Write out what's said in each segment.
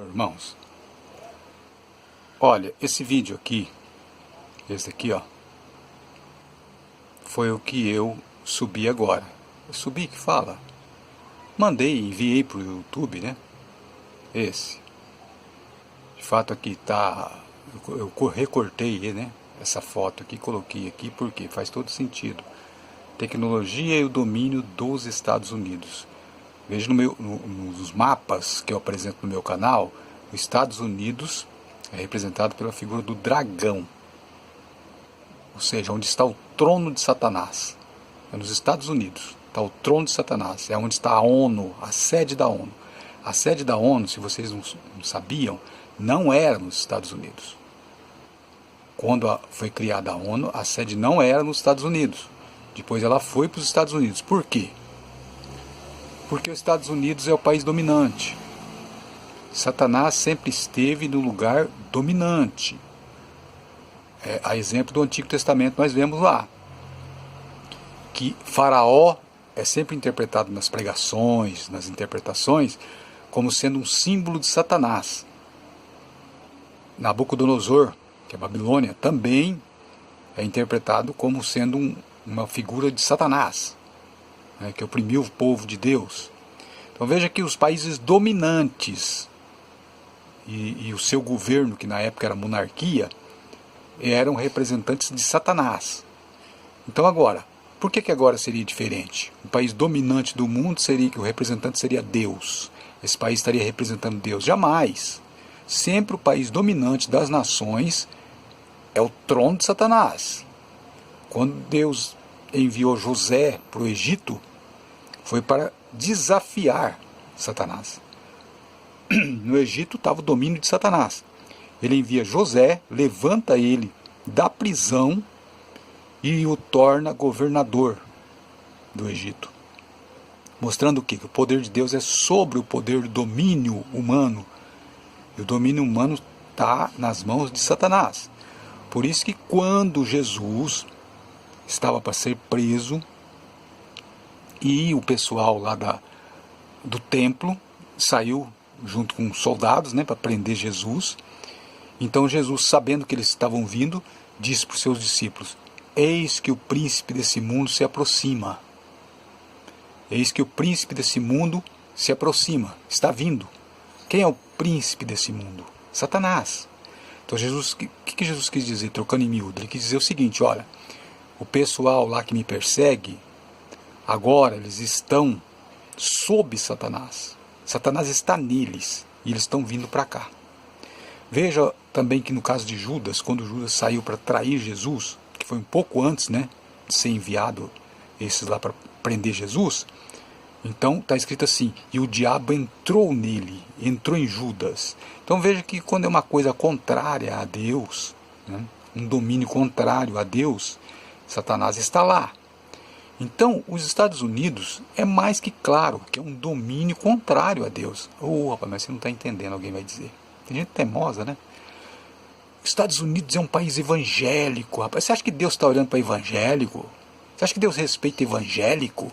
irmãos. Olha, esse vídeo aqui, esse aqui, ó, foi o que eu subi agora. Eu subi que fala. Mandei, enviei pro YouTube, né? Esse. De fato aqui tá, eu recortei, né? Essa foto aqui, coloquei aqui porque faz todo sentido. Tecnologia e o domínio dos Estados Unidos. Veja nos mapas que eu apresento no meu canal, os Estados Unidos é representado pela figura do dragão. Ou seja, onde está o trono de Satanás. É nos Estados Unidos. Está o trono de Satanás. É onde está a ONU, a sede da ONU. A sede da ONU, se vocês não sabiam, não era nos Estados Unidos. Quando foi criada a ONU, a sede não era nos Estados Unidos. Depois ela foi para os Estados Unidos. Por quê? Porque os Estados Unidos é o país dominante. Satanás sempre esteve no lugar dominante. A exemplo do Antigo Testamento nós vemos lá que Faraó é sempre interpretado nas pregações, nas interpretações, como sendo um símbolo de Satanás. Nabucodonosor, que é Babilônia, também é interpretado como sendo uma figura de Satanás, né, que oprimiu o povo de Deus. Então veja que os países dominantes e o seu governo, que na época era monarquia, eram representantes de Satanás. Então agora, por que agora seria diferente? O país dominante do mundo seria que o representante seria Deus. Esse país estaria representando Deus. Jamais. Sempre o país dominante das nações é o trono de Satanás. Quando Deus enviou José para o Egito, foi para desafiar Satanás. No Egito estava o domínio de Satanás. Ele envia José, levanta ele da prisão e o torna governador do Egito. Mostrando o quê? Que o poder de Deus é sobre o poder do domínio humano. E o domínio humano está nas mãos de Satanás. Por isso que quando Jesus estava para ser preso, e o pessoal lá do templo saiu junto com soldados, né, para prender Jesus. Então Jesus, sabendo que eles estavam vindo, disse para os seus discípulos: eis que o príncipe desse mundo se aproxima. Eis que o príncipe desse mundo se aproxima, está vindo. Quem é o príncipe desse mundo? Satanás. Então Jesus, o que Jesus quis dizer, trocando em miúdo? Ele quis dizer o seguinte: olha, o pessoal lá que me persegue, agora eles estão sob Satanás. Satanás está neles e eles estão vindo para cá. Veja também que no caso de Judas, quando Judas saiu para trair Jesus, que foi um pouco antes, né, de ser enviado esses lá para prender Jesus, então está escrito assim: e o diabo entrou nele, entrou em Judas. Então veja que quando é uma coisa contrária a Deus, né, um domínio contrário a Deus, Satanás está lá. Então, os Estados Unidos é mais que claro que é um domínio contrário a Deus. Rapaz, mas você não está entendendo, alguém vai dizer. Tem gente teimosa, né? Os Estados Unidos é um país evangélico, rapaz. Você acha que Deus está olhando para evangélico? Você acha que Deus respeita evangélico?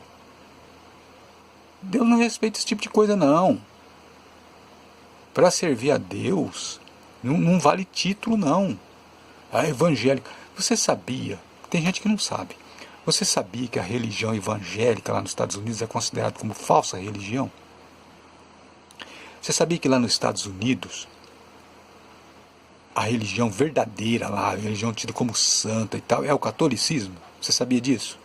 Deus não respeita esse tipo de coisa, não. Para servir a Deus, não vale título, não. Evangélico. Você sabia? Tem gente que não sabe. Você sabia que a religião evangélica lá nos Estados Unidos é considerada como falsa religião? Você sabia que lá nos Estados Unidos, a religião verdadeira lá, a religião tida como santa e tal, é o catolicismo? Você sabia disso?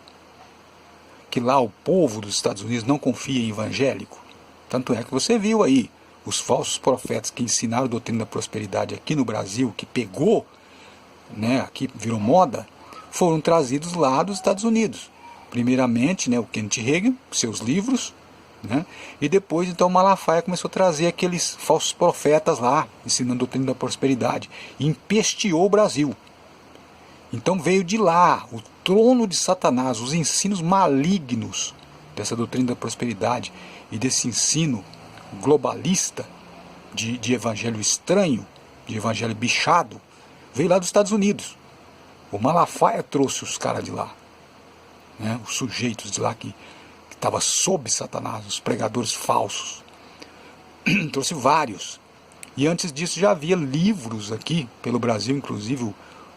Que lá o povo dos Estados Unidos não confia em evangélico? Tanto é que você viu aí, os falsos profetas que ensinaram a doutrina da prosperidade aqui no Brasil, que pegou, né, aqui virou moda, foram trazidos lá dos Estados Unidos. Primeiramente, né, o Kenneth Hagin, seus livros, né, e depois então Malafaia começou a trazer aqueles falsos profetas lá, ensinando a doutrina da prosperidade, e empesteou o Brasil. Então veio de lá o trono de Satanás, os ensinos malignos dessa doutrina da prosperidade e desse ensino globalista de evangelho estranho, de evangelho bichado, veio lá dos Estados Unidos. O Malafaia trouxe os caras de lá, né, os sujeitos de lá que estavam sob Satanás, os pregadores falsos. Trouxe vários. E antes disso já havia livros aqui pelo Brasil, inclusive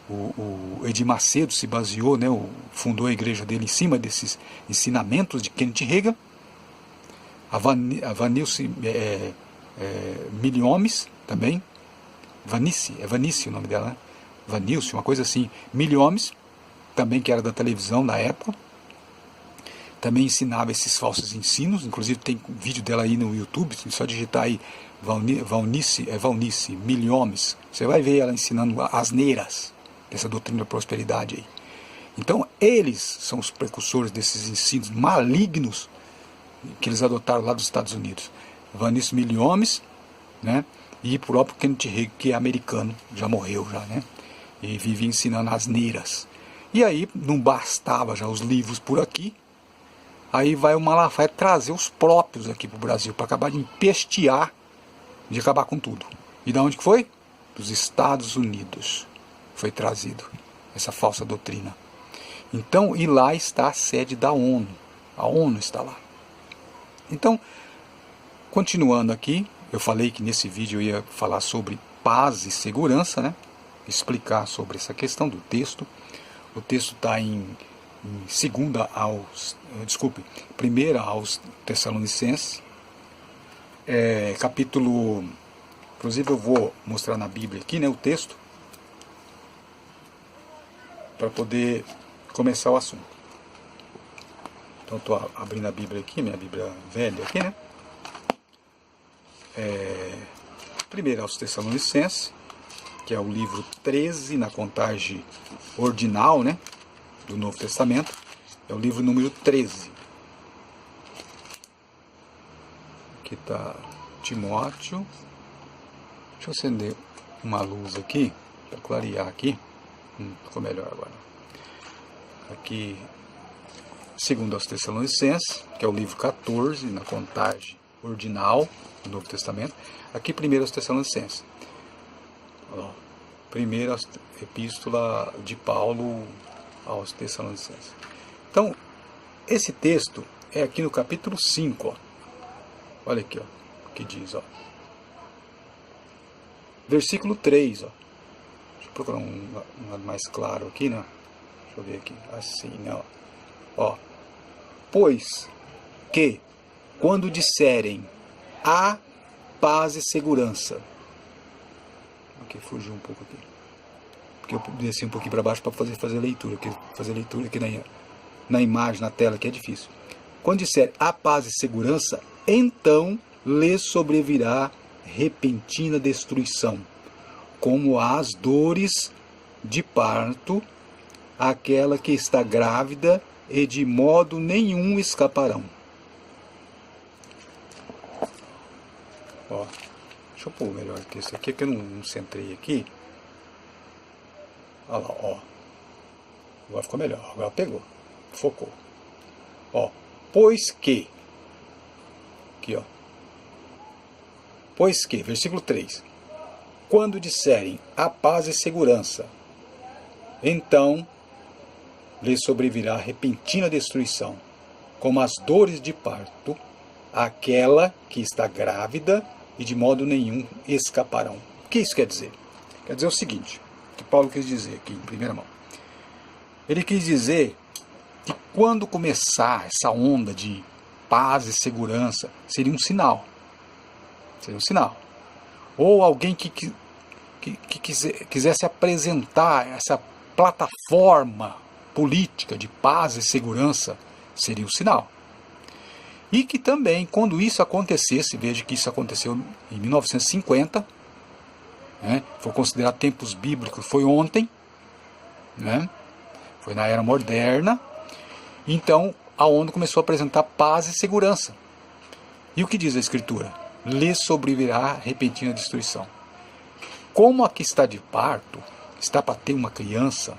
o Edir Macedo se baseou, né, fundou a igreja dele em cima desses ensinamentos de Kenneth Hagin. A Vanilce Milhomes também, Vanice o nome dela, né? Vanilce, uma coisa assim, Milhomes, também que era da televisão na época, também ensinava esses falsos ensinos, inclusive tem vídeo dela aí no YouTube, só digitar aí Valnice Milhomes, você vai ver ela ensinando asneiras dessa doutrina da prosperidade aí. Então eles são os precursores desses ensinos malignos que eles adotaram lá dos Estados Unidos. Valnice Milhomes, né? E o próprio Kenneth Hagin, que é americano, já morreu já, né? E vive ensinando asneiras. E aí não bastava já os livros por aqui, aí vai o Malafaia trazer os próprios aqui para o Brasil, para acabar de empestear, de acabar com tudo. E da onde que foi? Dos Estados Unidos foi trazido essa falsa doutrina. Então, e lá está a sede da ONU. A ONU está lá. Então, continuando aqui, eu falei que nesse vídeo eu ia falar sobre paz e segurança, né? Explicar sobre essa questão do texto. O texto está em 1 aos Tessalonicenses, capítulo, inclusive eu vou mostrar na Bíblia aqui, né, o texto, para poder começar o assunto. Então estou abrindo a Bíblia aqui, minha Bíblia velha aqui, né? 1 aos Tessalonicenses, que é o livro 13 na contagem ordinal, né, do Novo Testamento, é o livro número 13. Aqui está Timóteo. Deixa eu acender uma luz aqui, para clarear aqui. Ficou melhor agora. Aqui, 2 aos Tessalonicenses, que é o livro 14 na contagem ordinal do Novo Testamento. Aqui 1 aos Tessalonicenses. Primeira epístola de Paulo aos Tessalonicenses. Então, esse texto é aqui no capítulo 5. Ó. Olha aqui, ó, o que diz. Ó. Versículo 3. Ó. Deixa eu procurar um mais claro aqui, né? Deixa eu ver aqui. Assim, né? Ó. Pois que, quando disserem a paz e segurança. Aqui, fugiu um pouco aqui. Porque eu desci um pouquinho para baixo para fazer leitura. Porque fazer leitura aqui na imagem, na tela, que é difícil. Quando disser a paz e segurança, então lhes sobrevirá repentina destruição, como as dores de parto, aquela que está grávida, e de modo nenhum escaparão. Ó. Deixa eu pôr melhor que isso aqui, que eu não centrei aqui. Olha lá, ó. Agora ficou melhor, agora pegou, focou. Ó, pois que, aqui ó, pois que, versículo 3, quando disserem a paz e segurança, então lhes sobrevirá repentina destruição, como as dores de parto, aquela que está grávida, e de modo nenhum escaparão. O que isso quer dizer? Quer dizer o seguinte, que Paulo quis dizer aqui em primeira mão. Ele quis dizer que quando começar essa onda de paz e segurança, seria um sinal. Seria um sinal. Ou alguém que quisesse apresentar essa plataforma política de paz e segurança, seria um sinal. E que também, quando isso acontecesse, veja que isso aconteceu em 1950, né, foi considerado tempos bíblicos, foi ontem, né, foi na era moderna, então a ONU começou a apresentar paz e segurança. E o que diz a Escritura? Lhes sobrevirá repentina destruição. Como aqui está de parto, está para ter uma criança,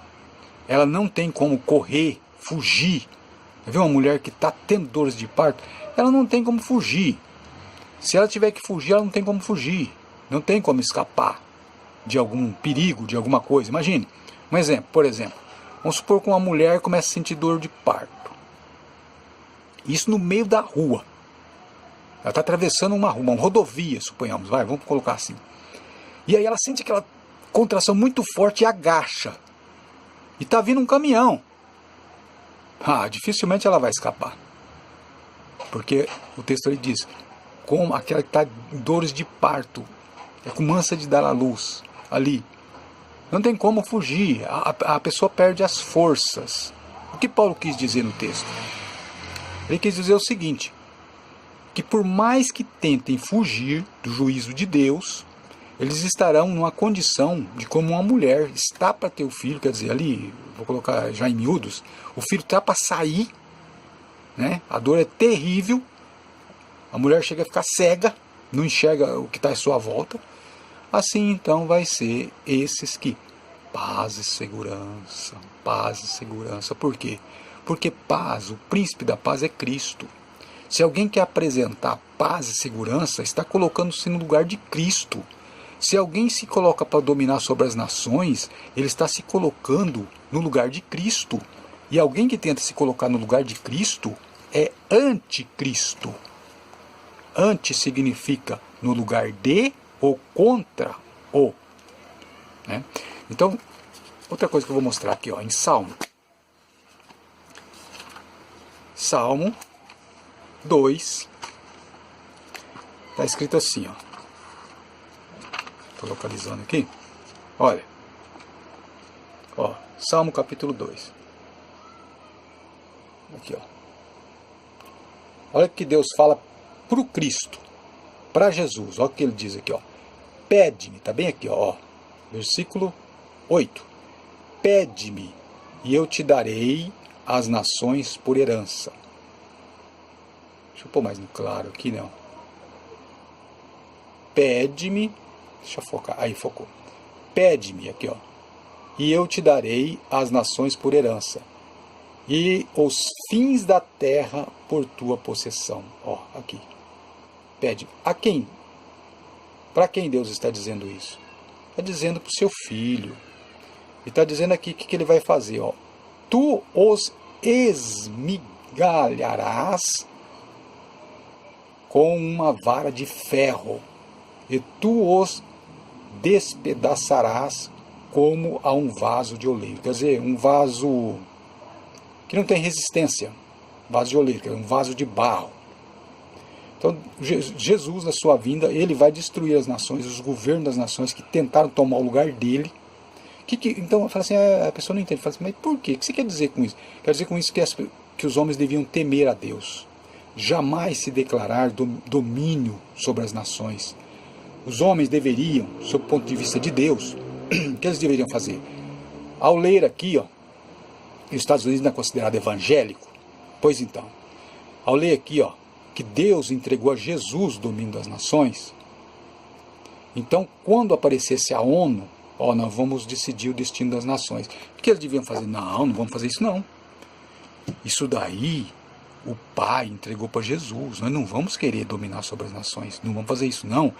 ela não tem como correr, fugir. Vê uma mulher que está tendo dores de parto, ela não tem como fugir. Se ela tiver que fugir, ela não tem como fugir. Não tem como escapar de algum perigo, de alguma coisa. Imagine, um exemplo, por exemplo. Vamos supor que uma mulher começa a sentir dor de parto. Isso no meio da rua. Ela está atravessando uma rua, uma rodovia, suponhamos. Vamos colocar assim. E aí ela sente aquela contração muito forte e agacha. E está vindo um caminhão. Dificilmente ela vai escapar. Porque o texto ali diz, como aquela que está em dores de parto, é com ânsia de dar à luz, ali. Não tem como fugir, a pessoa perde as forças. O que Paulo quis dizer no texto? Ele quis dizer o seguinte, que por mais que tentem fugir do juízo de Deus, eles estarão numa condição de como uma mulher está para ter o filho, quer dizer, ali, vou colocar já em miúdos, o filho está para sair, né? A dor é terrível, a mulher chega a ficar cega, não enxerga o que está à sua volta. Assim então vai ser esses que paz e segurança, paz e segurança. Por quê? Porque paz, o príncipe da paz é Cristo. Se alguém quer apresentar paz e segurança, está colocando-se no lugar de Cristo. Se alguém se coloca para dominar sobre as nações, ele está se colocando no lugar de Cristo. E alguém que tenta se colocar no lugar de Cristo é anticristo. Anti significa no lugar de ou contra o. Né? Então, outra coisa que eu vou mostrar aqui, em Salmo. Salmo 2. Está escrito assim, Estou localizando aqui. Olha. Salmo capítulo 2. Aqui, Olha o que Deus fala para o Cristo, para Jesus. Olha o que ele diz aqui, Pede-me, está bem aqui, versículo 8. Pede-me, e eu te darei as nações por herança. Deixa eu pôr mais no claro aqui, não. Pede-me, deixa eu focar, aí focou. Pede-me, aqui, e eu te darei as nações por herança, e os fins da terra por tua possessão. Aqui. Pede. A quem? Para quem Deus está dizendo isso? Está dizendo para o seu filho. E está dizendo aqui o que ele vai fazer. Tu os esmigalharás com uma vara de ferro, e tu os despedaçarás como a um vaso de oleiro. Quer dizer, um vaso que não tem resistência. Vaso de oleiro, um vaso de barro. Então, Jesus, na sua vinda, ele vai destruir as nações, os governos das nações que tentaram tomar o lugar dele. Então, fala assim, a pessoa não entende. Fala assim, mas por quê? O que você quer dizer com isso? Quer dizer com isso que os homens deviam temer a Deus. Jamais se declarar domínio sobre as nações. Os homens deveriam, sob o ponto de vista de Deus, o que eles deveriam fazer? Ao ler aqui, os Estados Unidos não é considerado evangélico? Pois então, ao ler aqui, que Deus entregou a Jesus o domínio das nações, então, quando aparecesse a ONU, nós vamos decidir o destino das nações. O que eles deviam fazer? Não vamos fazer isso não. Isso daí, o Pai entregou para Jesus. Nós não vamos querer dominar sobre as nações. Não vamos fazer isso não,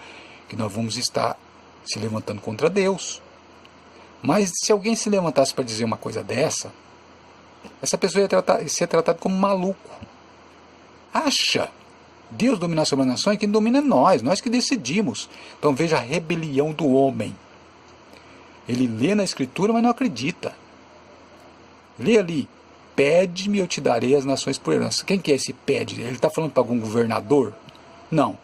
que nós vamos estar se levantando contra Deus. Mas se alguém se levantasse para dizer uma coisa dessa, essa pessoa ia ser tratada como maluco. Acha Deus dominar sobre as nações? Quem domina é nós que decidimos. Então veja a rebelião do homem. Ele lê na Escritura, mas não acredita. Lê ali, pede-me, eu te darei as nações por herança. Quem que é esse pede? Ele está falando para algum governador? Não.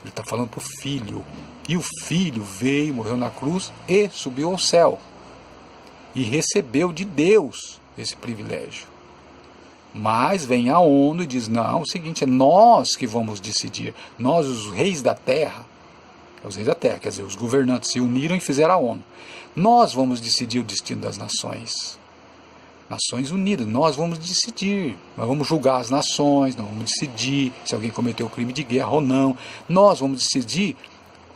Ele está falando para o Filho. E o Filho veio, morreu na cruz e subiu ao céu. E recebeu de Deus esse privilégio. Mas vem a ONU e diz, não, o seguinte, é nós que vamos decidir. Nós, os reis da terra, os reis da terra, quer dizer, os governantes se uniram e fizeram a ONU. Nós vamos decidir o destino das nações. Nações Unidas, nós vamos decidir. Nós vamos julgar as nações, nós vamos decidir se alguém cometeu crime de guerra ou não. Nós vamos decidir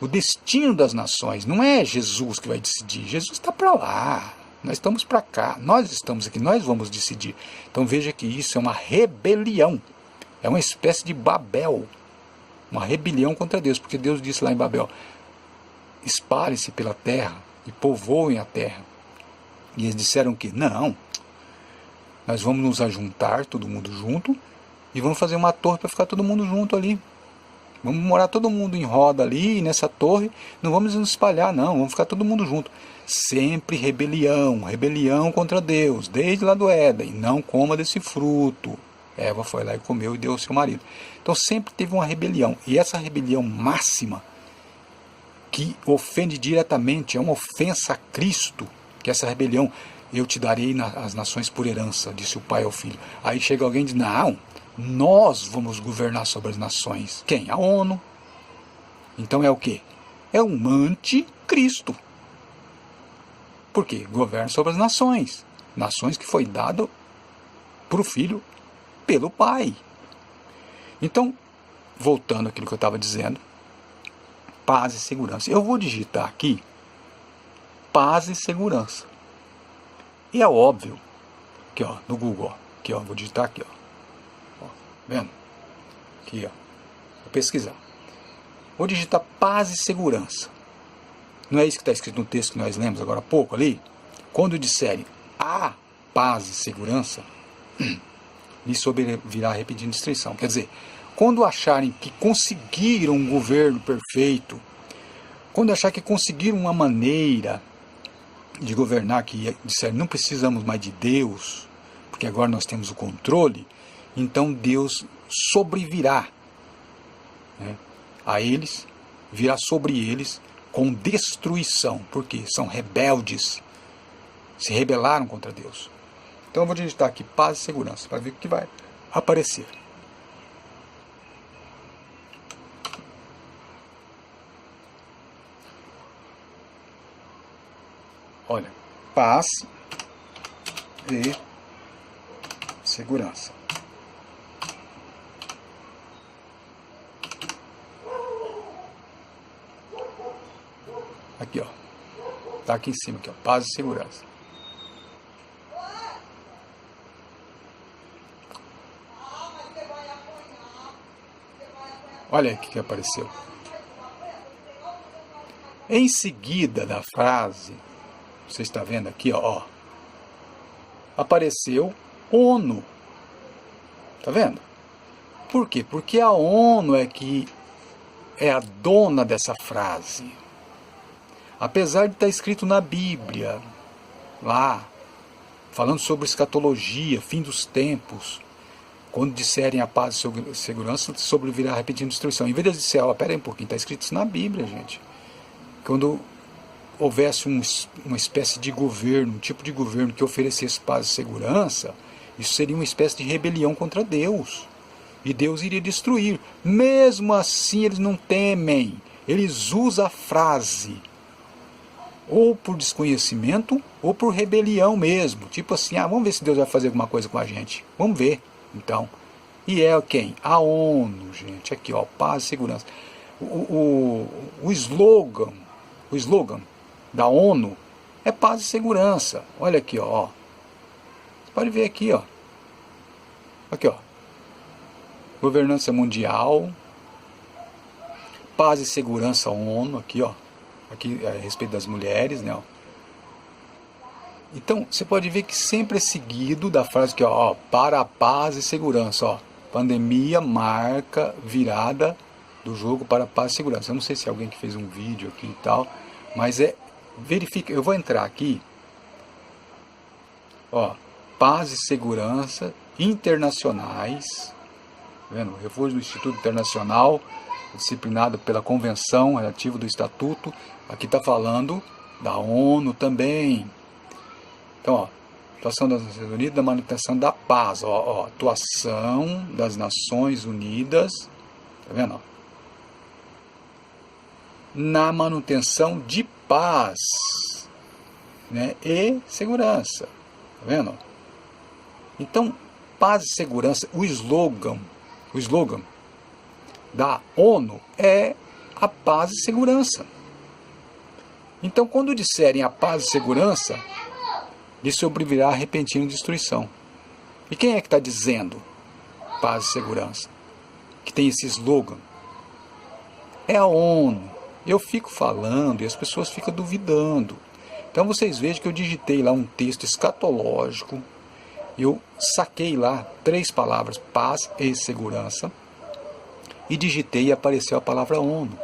o destino das nações. Não é Jesus que vai decidir. Jesus está para lá. Nós estamos para cá. Nós estamos aqui. Nós vamos decidir. Então veja que isso é uma rebelião. É uma espécie de Babel. Uma rebelião contra Deus. Porque Deus disse lá em Babel, espalhem-se pela terra e povoem a terra. E eles disseram que não. Nós vamos nos ajuntar, todo mundo junto, e vamos fazer uma torre para ficar todo mundo junto ali. Vamos morar todo mundo em roda ali, nessa torre, não vamos nos espalhar não, vamos ficar todo mundo junto. Sempre rebelião, rebelião contra Deus, desde lá do Éden, não coma desse fruto. Eva foi lá e comeu e deu ao seu marido. Então sempre teve uma rebelião, e essa rebelião máxima, que ofende diretamente, é uma ofensa a Cristo, que essa rebelião, eu te darei as nações por herança, disse o pai ao filho. Aí chega alguém e diz, não, nós vamos governar sobre as nações. Quem? A ONU. Então é o quê? É um anticristo. Por quê? Governa sobre as nações. Nações que foi dado para o filho pelo pai. Então, voltando àquilo que eu estava dizendo, paz e segurança. Eu vou digitar aqui paz e segurança. E é óbvio que no Google, aqui vou digitar aqui, vendo? Aqui, vou pesquisar. Vou digitar paz e segurança. Não é isso que está escrito no texto que nós lemos agora há pouco ali? Quando disserem a paz e segurança, lhe sobrevirá repetindo destruição. Quer dizer, quando acharem que conseguiram um governo perfeito, quando achar que conseguiram uma maneira de governar, que disserem não precisamos mais de Deus, porque agora nós temos o controle, então Deus sobrevirá, né, a eles, virá sobre eles com destruição, porque são rebeldes, se rebelaram contra Deus. Então eu vou digitar aqui paz e segurança, para ver o que vai aparecer. Olha, paz e segurança. Aqui, tá aqui em cima, aqui, paz e segurança. Olha aí o que apareceu. Em seguida da frase, você está vendo aqui, apareceu ONU. Tá vendo? Por quê? Porque a ONU é que é a dona dessa frase. Apesar de estar escrito na Bíblia, lá, falando sobre escatologia, fim dos tempos, quando disserem a paz e segurança, sobrevirá repetindo destruição. Em vez de dizer, pera aí um pouquinho, está escrito isso na Bíblia, gente. Quando houvesse uma espécie de governo, um tipo de governo que oferecesse paz e segurança, isso seria uma espécie de rebelião contra Deus. E Deus iria destruir. Mesmo assim, eles não temem. Eles usam a frase ou por desconhecimento, ou por rebelião mesmo. Tipo assim, vamos ver se Deus vai fazer alguma coisa com a gente. Vamos ver, então. E é quem? A ONU, gente. Aqui, paz e segurança. O slogan da ONU é paz e segurança. Olha aqui, Você pode ver aqui, Aqui, governança mundial, paz e segurança ONU, aqui, aqui a respeito das mulheres, né? Então, você pode ver que sempre é seguido da frase que, para a paz e segurança, pandemia marca virada do jogo para a paz e segurança. Eu não sei se é alguém que fez um vídeo aqui e tal, mas verifica, eu vou entrar aqui, paz e segurança internacionais, tá vendo? Refúgio do Instituto Internacional, disciplinado pela Convenção relativa do Estatuto. Aqui está falando da ONU também. Então, atuação das Nações Unidas na manutenção da paz. Atuação das Nações Unidas, tá vendo? Na manutenção de paz, né? E segurança, tá vendo? Então, paz e segurança, o slogan da ONU é a paz e segurança. Então, quando disserem a paz e segurança, lhe sobrevirá repentina destruição. E quem é que está dizendo paz e segurança? Que tem esse slogan? É a ONU. Eu fico falando e as pessoas ficam duvidando. Então vocês vejam que eu digitei lá um texto escatológico. Eu saquei lá 3 palavras, paz e segurança. e digitei e apareceu a palavra ONU.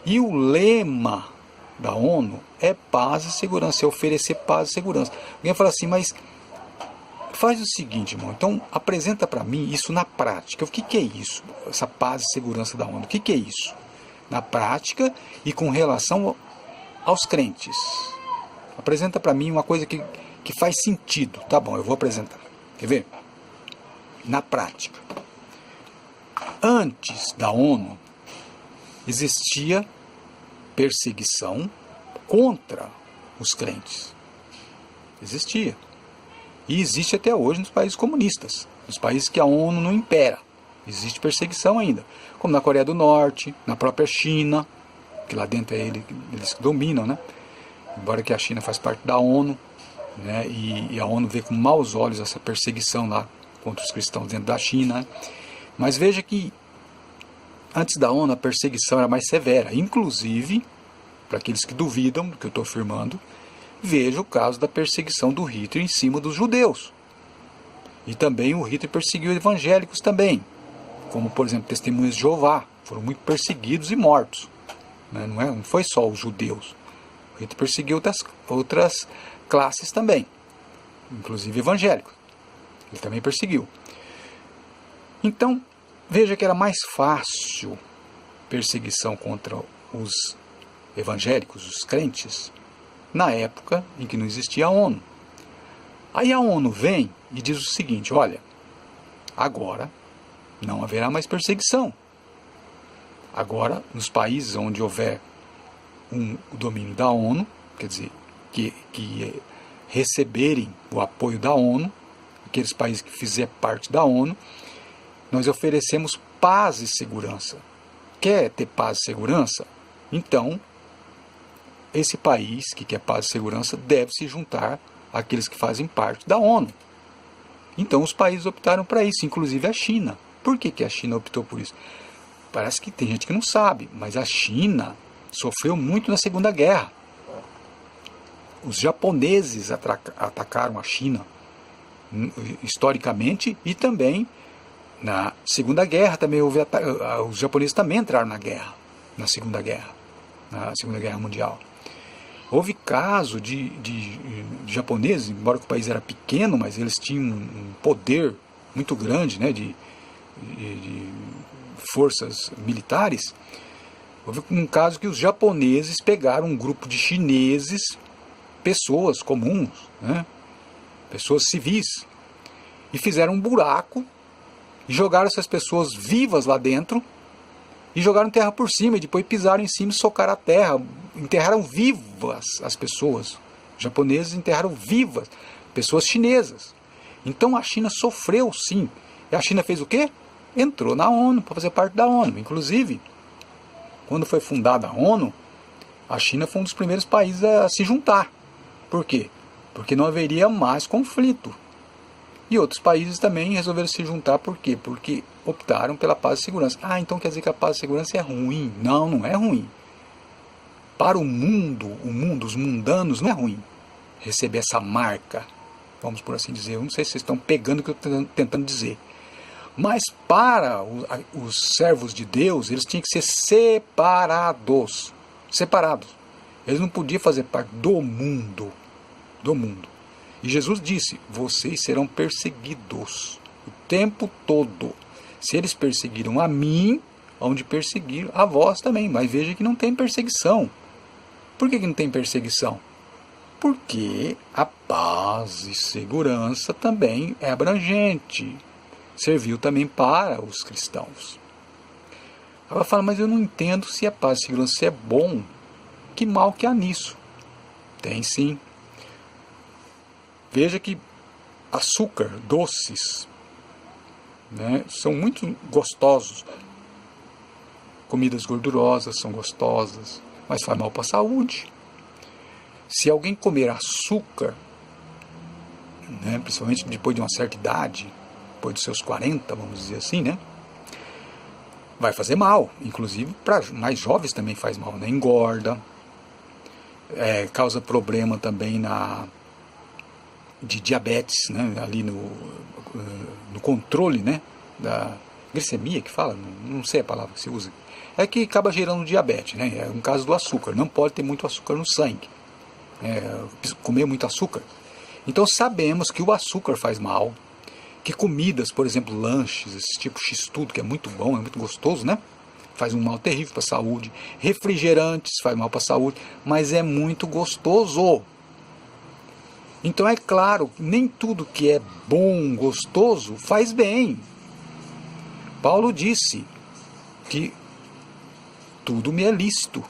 E o lema da ONU é paz e segurança, é oferecer paz e segurança. Alguém fala assim, mas faz o seguinte, irmão, então apresenta para mim isso na prática. O que é isso? Essa paz e segurança da ONU, o que é isso? Na prática e com relação aos crentes. Apresenta para mim uma coisa que faz sentido. Tá bom, eu vou apresentar. Quer ver? Na prática. Antes da ONU, existia perseguição contra os crentes. Existia. E existe até hoje nos países comunistas, nos países que a ONU não impera. Existe perseguição ainda. Como na Coreia do Norte, na própria China, que lá dentro é eles que dominam, né? Embora que a China faz parte da ONU, né? E a ONU vê com maus olhos essa perseguição lá contra os cristãos dentro da China. Mas veja que antes da ONU a perseguição era mais severa. Inclusive, para aqueles que duvidam do que eu estou afirmando, veja o caso da perseguição do Hitler em cima dos judeus. E também o Hitler perseguiu evangélicos também, como por exemplo testemunhas de Jeová, foram muito perseguidos e mortos. Não foi só os judeus. O Hitler perseguiu outras classes também, inclusive evangélicos. Ele também perseguiu. Então, veja que era mais fácil perseguição contra os evangélicos, os crentes, na época em que não existia a ONU. Aí a ONU vem e diz o seguinte, olha, agora não haverá mais perseguição. Agora, nos países onde houver o domínio da ONU, quer dizer, que receberem o apoio da ONU, aqueles países que fizerem parte da ONU, nós oferecemos paz e segurança. Quer ter paz e segurança? Então, esse país que quer paz e segurança deve se juntar àqueles que fazem parte da ONU. Então os países optaram para isso, inclusive a China. Por que a China optou por isso? Parece que tem gente que não sabe, mas a China sofreu muito na Segunda Guerra. Os japoneses atacaram a China historicamente e também na Segunda Guerra também os japoneses também entraram na guerra, na Segunda Guerra Mundial. Houve caso de japoneses, embora o país era pequeno, mas eles tinham um poder muito grande, né, de forças militares. Houve um caso que os japoneses pegaram um grupo de chineses, pessoas comuns, né, pessoas civis, e fizeram um buraco e jogaram essas pessoas vivas lá dentro e jogaram terra por cima e depois pisaram em cima e socaram a terra, enterraram vivas as pessoas. Os japoneses enterraram vivas pessoas chinesas. Então a China sofreu sim. E a China fez o quê? Entrou na ONU para fazer parte da ONU. Inclusive, quando foi fundada a ONU, a China foi um dos primeiros países a se juntar. Por quê? Porque não haveria mais conflito. E outros países também resolveram se juntar, por quê? Porque optaram pela paz e segurança. Ah, então quer dizer que a paz e segurança é ruim. Não, não é ruim. Para o mundo, os mundanos, não é ruim receber essa marca, vamos por assim dizer. Eu não sei se vocês estão pegando o que eu estou tentando dizer. Mas para os servos de Deus, eles tinham que ser separados. Separados. Eles não podiam fazer parte do mundo. Do mundo. E Jesus disse, vocês serão perseguidos o tempo todo. Se eles perseguiram a mim, onde perseguiram a vós também. Mas veja que não tem perseguição. Por que não tem perseguição? Porque a paz e segurança também é abrangente. Serviu também para os cristãos. Ela fala, mas eu não entendo se a paz e segurança é bom. Que mal que há nisso? Tem sim. Veja que açúcar, doces, né, são muito gostosos. Comidas gordurosas são gostosas, mas faz mal para a saúde. Se alguém comer açúcar, né, principalmente depois de uma certa idade, depois dos seus 40, vamos dizer assim, né, vai fazer mal. Inclusive para mais jovens também faz mal, né, engorda, causa problema também de diabetes, né, ali no controle, né, glicemia que fala, não sei a palavra que se usa, é que acaba gerando diabetes, né? É um caso do açúcar, não pode ter muito açúcar no sangue, comer muito açúcar. Então sabemos que o açúcar faz mal, que comidas, por exemplo, lanches, esse tipo x-tudo, que é muito bom, é muito gostoso, né? Faz um mal terrível para a saúde. Refrigerantes faz mal para a saúde, mas é muito gostoso. Então é claro, nem tudo que é bom, gostoso, faz bem. Paulo disse que tudo me é lícito,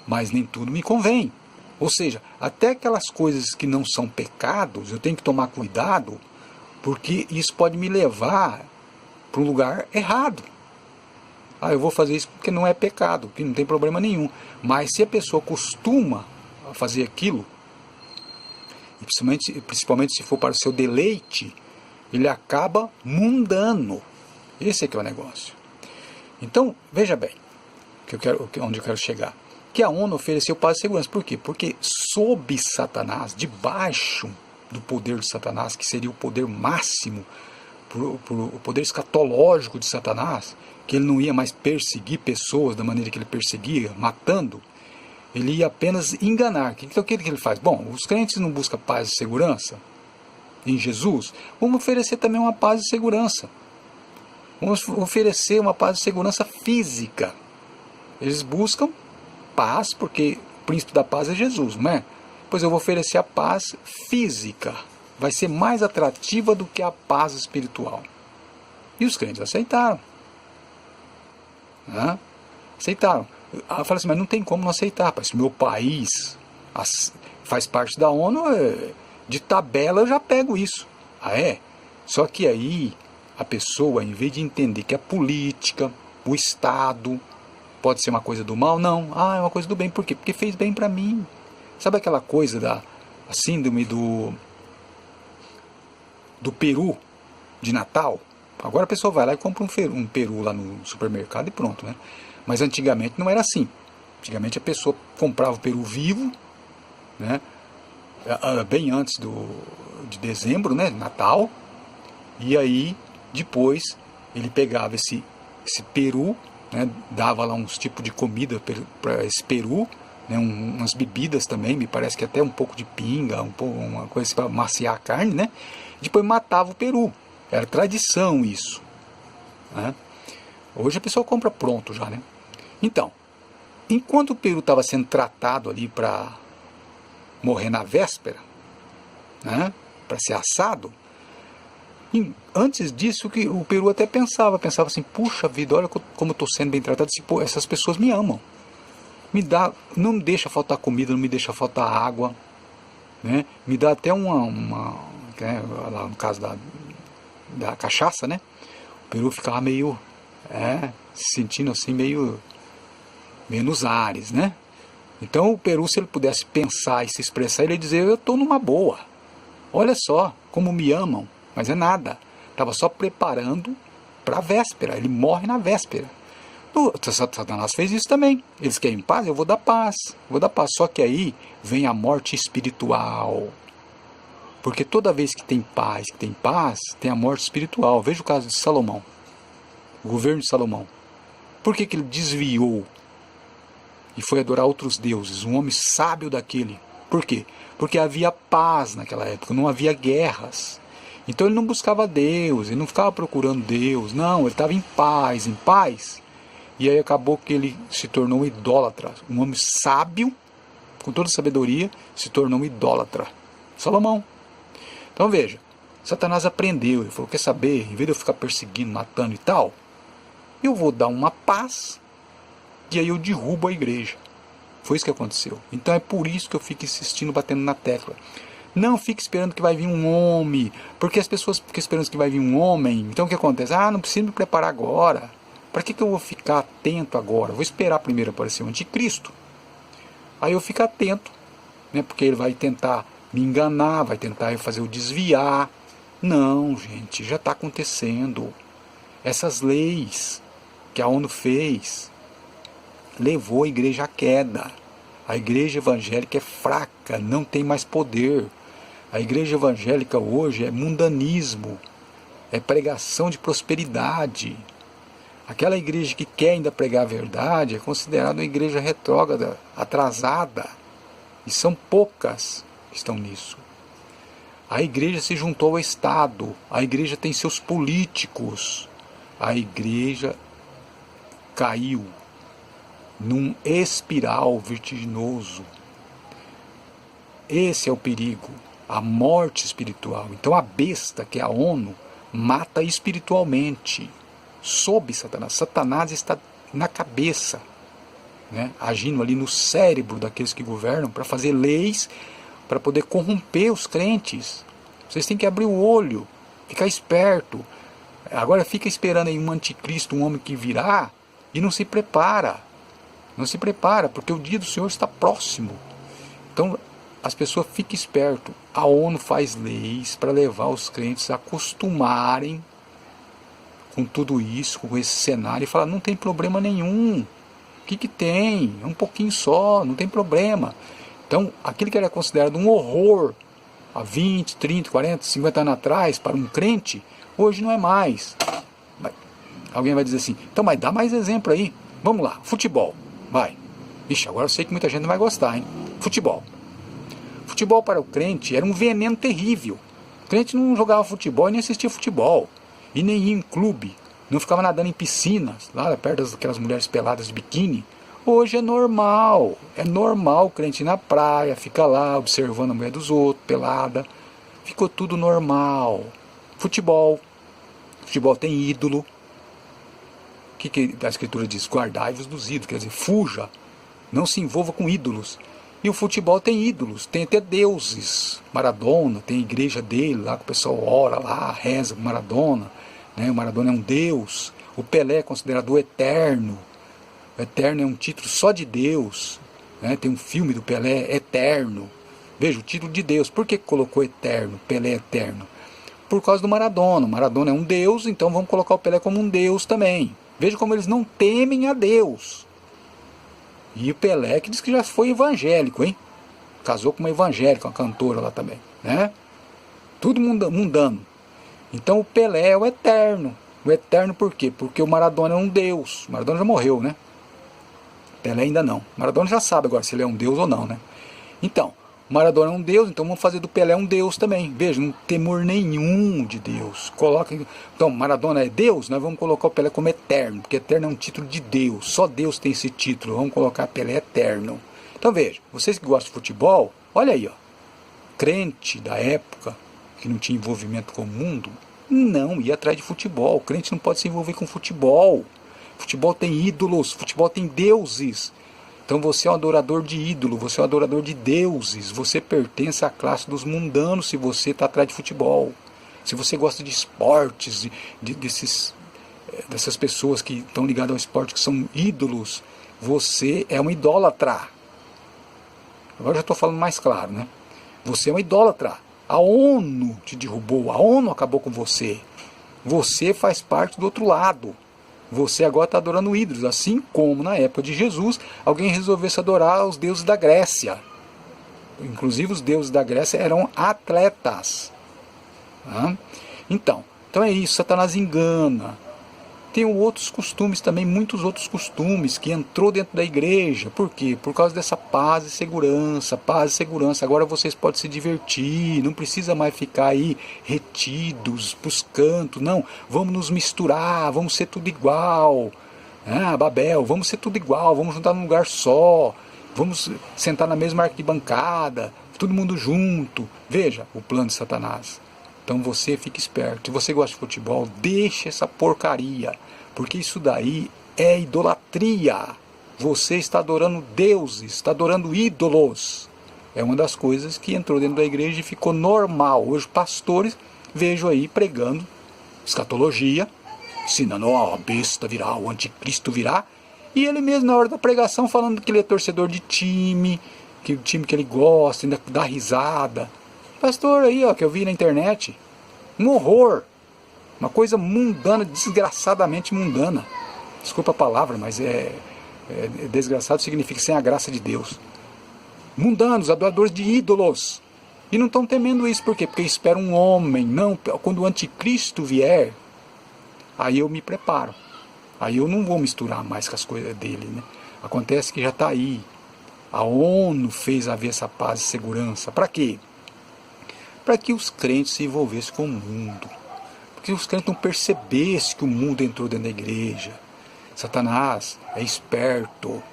mas nem tudo me convém. Ou seja, até aquelas coisas que não são pecados, eu tenho que tomar cuidado, porque isso pode me levar para um lugar errado. Eu vou fazer isso porque não é pecado, que não tem problema nenhum. Mas se a pessoa costuma fazer aquilo, e principalmente se for para o seu deleite, ele acaba mundano. Esse é que é o negócio. Então, veja bem, onde eu quero chegar. Que a ONU ofereceu paz e segurança. Por quê? Porque sob Satanás, debaixo do poder de Satanás, que seria o poder máximo, o poder escatológico de Satanás, que ele não ia mais perseguir pessoas da maneira que ele perseguia, matando, ele ia apenas enganar. Então o que ele faz? Bom, os crentes não buscam paz e segurança em Jesus, vamos oferecer também uma paz e segurança. Vamos oferecer uma paz e segurança física. Eles buscam paz, porque o príncipe da paz é Jesus, não é? Pois eu vou oferecer a paz física. Vai ser mais atrativa do que a paz espiritual. E os crentes aceitaram. Aceitaram. Eu falei assim, mas não tem como não aceitar, rapaz. Se meu país faz parte da ONU, de tabela eu já pego isso. Só que aí a pessoa, em vez de entender que a política, o Estado, pode ser uma coisa do mal, não. É uma coisa do bem. Por quê? Porque fez bem para mim. Sabe aquela coisa da síndrome do peru de Natal? Agora a pessoa vai lá e compra um peru lá no supermercado e pronto, né? Mas antigamente não era assim. Antigamente a pessoa comprava o peru vivo, né? Bem antes de dezembro, né? Natal. E aí depois ele pegava esse peru, né? Dava lá uns tipos de comida para esse peru, né? Umas bebidas também, me parece que até um pouco de pinga, uma coisa para maciar a carne, né? Depois matava o peru. Era tradição isso, né? Hoje a pessoa compra pronto já, né? Então, enquanto o peru estava sendo tratado ali para morrer na véspera, né? Para ser assado, antes disso que o peru até pensava assim, puxa vida, olha como eu estou sendo bem tratado, essas pessoas me amam, não me deixa faltar comida, não me deixa faltar água, né? Me dá até lá no caso da cachaça, né? O peru ficava meio se sentindo assim meio nos ares, né? Então o peru, se ele pudesse pensar e se expressar, ele ia dizer, eu estou numa boa, olha só como me amam, mas é nada, estava só preparando para a véspera, ele morre na véspera. Satanás fez isso também. Eles querem paz, eu vou dar paz, só que aí vem a morte espiritual. Porque toda vez que tem paz, tem a morte espiritual. Veja o caso de Salomão, o governo de Salomão. Por que ele desviou e foi adorar outros deuses? Um homem sábio daquele. Por quê? Porque havia paz naquela época, não havia guerras. Então ele não buscava Deus, ele não ficava procurando Deus. Não, ele estava em paz. E aí acabou que ele se tornou um idólatra. Um homem sábio, com toda sabedoria, se tornou um idólatra. Salomão. Então veja, Satanás aprendeu, ele falou, quer saber, em vez de eu ficar perseguindo, matando e tal, eu vou dar uma paz, e aí eu derrubo a igreja. Foi isso que aconteceu. Então é por isso que eu fico insistindo, batendo na tecla. Não fique esperando que vai vir um homem, porque as pessoas ficam esperando que vai vir um homem. Então o que acontece? Não preciso me preparar agora. Para que eu vou ficar atento agora? Vou esperar primeiro aparecer o anticristo. Aí eu fico atento, né? Porque ele vai tentar me enganar, vai tentar fazer eu desviar. Não, gente, já está acontecendo. Essas leis que a ONU fez levou a igreja à queda. A igreja evangélica é fraca, não tem mais poder. A igreja evangélica hoje é mundanismo. é pregação de prosperidade. Aquela igreja que quer ainda pregar a verdade é considerada uma igreja retrógrada, atrasada. E são poucas que estão nisso. A igreja se juntou ao Estado, a igreja tem seus políticos, a igreja caiu num espiral vertiginoso. Esse é o perigo, a morte espiritual. Então a besta, que é a ONU, mata espiritualmente, sob Satanás. Satanás está na cabeça, né, agindo ali no cérebro daqueles que governam para fazer leis, para poder corromper os crentes. Vocês têm que abrir o olho, ficar esperto. Agora fica esperando aí um anticristo, um homem que virá, e não se prepara. Não se prepara, porque o dia do Senhor está próximo. Então as pessoas fiquem esperto. A ONU faz leis para levar os crentes a acostumarem com tudo isso, com esse cenário, e falar, não tem problema nenhum. O que tem? É um pouquinho só, não tem problema. Então, aquilo que era considerado um horror há 20, 30, 40, 50 anos atrás para um crente, hoje não é mais. Alguém vai dizer assim, então, mas dá mais exemplo aí. Vamos lá, futebol, vai. Ixi, agora eu sei que muita gente não vai gostar, hein? Futebol. Futebol para o crente era um veneno terrível. O crente não jogava futebol e nem assistia futebol. E nem ia em clube. Não ficava nadando em piscinas, lá perto daquelas mulheres peladas de biquíni. Hoje é normal o crente ir na praia, fica lá observando a mulher dos outros, pelada. Ficou tudo normal. Futebol tem ídolo. O que a Escritura diz? Guardai-vos dos ídolos, quer dizer, fuja, não se envolva com ídolos. E o futebol tem ídolos, tem até deuses. Maradona, tem a igreja dele, lá que o pessoal ora lá, reza com Maradona. Né? O Maradona é um deus. O Pelé é considerado o eterno. O eterno é um título só de Deus. Né? Tem um filme do Pelé, Eterno. Veja, o título de Deus. Por que colocou eterno? Pelé é eterno. Por causa do Maradona. O Maradona é um deus, então vamos colocar o Pelé como um deus também. Veja como eles não temem a Deus. E o Pelé, que diz que já foi evangélico, hein? Casou com uma evangélica, uma cantora lá também, né? Tudo mundano. Então o Pelé é o eterno. O eterno por quê? Porque o Maradona é um deus. O Maradona já morreu, né? Pelé ainda não. O Maradona já sabe agora se ele é um deus ou não, né? Então, o Maradona é um deus, então vamos fazer do Pelé um deus também. Veja, não tem temor nenhum de Deus. Então, Maradona é Deus, nós vamos colocar o Pelé como eterno, porque eterno é um título de Deus. Só Deus tem esse título. Vamos colocar Pelé eterno. Então veja, vocês que gostam de futebol, olha aí, ó. Crente da época, que não tinha envolvimento com o mundo, não ia atrás de futebol. O crente não pode se envolver com futebol. Futebol tem ídolos, futebol tem deuses. Então você é um adorador de ídolo, você é um adorador de deuses, você pertence à classe dos mundanos se você está atrás de futebol. Se você gosta de esportes, dessas pessoas que estão ligadas ao esporte, que são ídolos, você é um idólatra. Agora já estou falando mais claro, né? Você é um idólatra. A ONU te derrubou, a ONU acabou com você. Você faz parte do outro lado. Você agora está adorando ídolos, assim como na época de Jesus, alguém resolvesse adorar os deuses da Grécia. Inclusive os deuses da Grécia eram atletas. Então é isso, Satanás engana. Tem outros costumes também, muitos outros costumes que entrou dentro da igreja. Por quê? Por causa dessa paz e segurança. Paz e segurança. Agora vocês podem se divertir, não precisa mais ficar aí retidos para os cantos. Não, vamos nos misturar, vamos ser tudo igual. Babel, vamos ser tudo igual, vamos juntar num lugar só. Vamos sentar na mesma arquibancada, todo mundo junto. Veja o plano de Satanás. Então você fica esperto. Se você gosta de futebol, deixa essa porcaria. Porque isso daí é idolatria. Você está adorando deuses, está adorando ídolos. É uma das coisas que entrou dentro da igreja e ficou normal. Hoje pastores, vejo aí pregando escatologia, ensinando, a besta virá, o anticristo virá. E ele mesmo na hora da pregação falando que ele é torcedor de time, que o time que ele gosta, ainda dá risada. Pastor aí, ó, que eu vi na internet, um horror, uma coisa mundana, desgraçadamente mundana. Desculpa a palavra, mas desgraçado significa sem a graça de Deus. Mundanos, adoradores de ídolos. E não estão temendo isso, por quê? Porque esperam um homem. Não, quando o anticristo vier, aí eu me preparo. Aí eu não vou misturar mais com as coisas dele, né? Acontece que já está aí. A ONU fez haver essa paz e segurança. Para quê? Para que os crentes se envolvessem com o mundo. Porque os crentes não percebessem que o mundo entrou dentro da igreja. Satanás é esperto.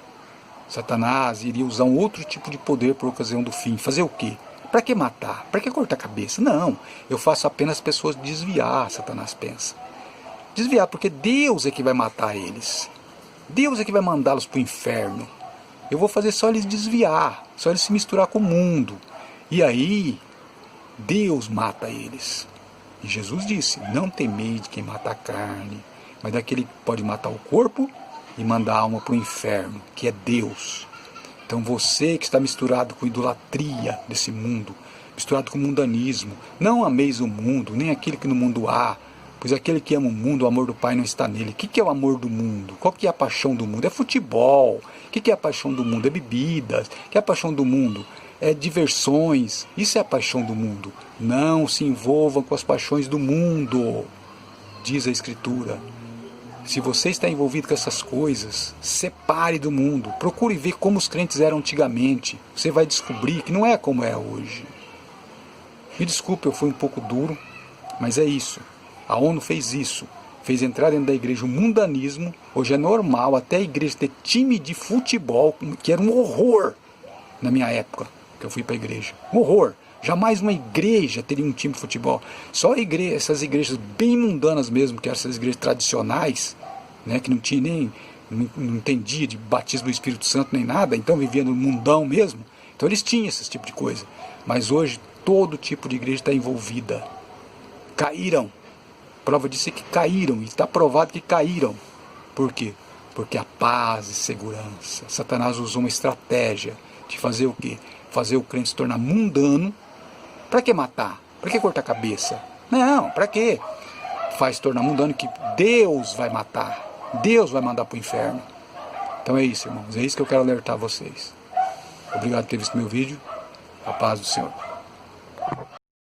Satanás iria usar um outro tipo de poder por ocasião do fim. Fazer o quê? Para que matar? Para que cortar a cabeça? Não, eu faço apenas as pessoas desviar, Satanás pensa. Desviar, porque Deus é que vai matar eles. Deus é que vai mandá-los para o inferno. Eu vou fazer só eles desviar, só eles se misturar com o mundo. E aí, Deus mata eles. E Jesus disse, não temeis de quem mata a carne, mas daquele que pode matar o corpo e mandar a alma para o inferno, que é Deus. Então você que está misturado com idolatria desse mundo, misturado com mundanismo, não ameis o mundo, nem aquele que no mundo há, pois aquele que ama o mundo, o amor do Pai não está nele. O que é o amor do mundo? Qual que é a paixão do mundo? É futebol. O que é a paixão do mundo? É bebidas. O que é a paixão do mundo? É diversões. Isso é a paixão do mundo. Não se envolvam com as paixões do mundo, diz a Escritura. Se você está envolvido com essas coisas, separe do mundo. Procure ver como os crentes eram antigamente. Você vai descobrir que não é como é hoje. Me desculpe, eu fui um pouco duro, mas é isso. A ONU fez isso. Fez entrar dentro da igreja o mundanismo. Hoje é normal até a igreja ter time de futebol, que era um horror na minha época, que eu fui para a igreja. Um horror. Jamais uma igreja teria um time de futebol. Só essas igrejas bem mundanas mesmo, que eram essas igrejas tradicionais, né, que não tinha nem, não entendia de batismo do Espírito Santo nem nada, então vivia no mundão mesmo. Então eles tinham esse tipo de coisa. Mas hoje todo tipo de igreja está envolvida. Caíram. Prova disso é que caíram, e está provado que caíram. Por quê? Porque a paz e segurança. Satanás usou uma estratégia de fazer o quê? Fazer o crente se tornar mundano. Para que matar? Para que cortar a cabeça? Não, para quê? Faz se tornar mundano que Deus vai matar. Deus vai mandar para o inferno. Então é isso, irmãos. É isso que eu quero alertar vocês. Obrigado por ter visto meu vídeo. A paz do Senhor.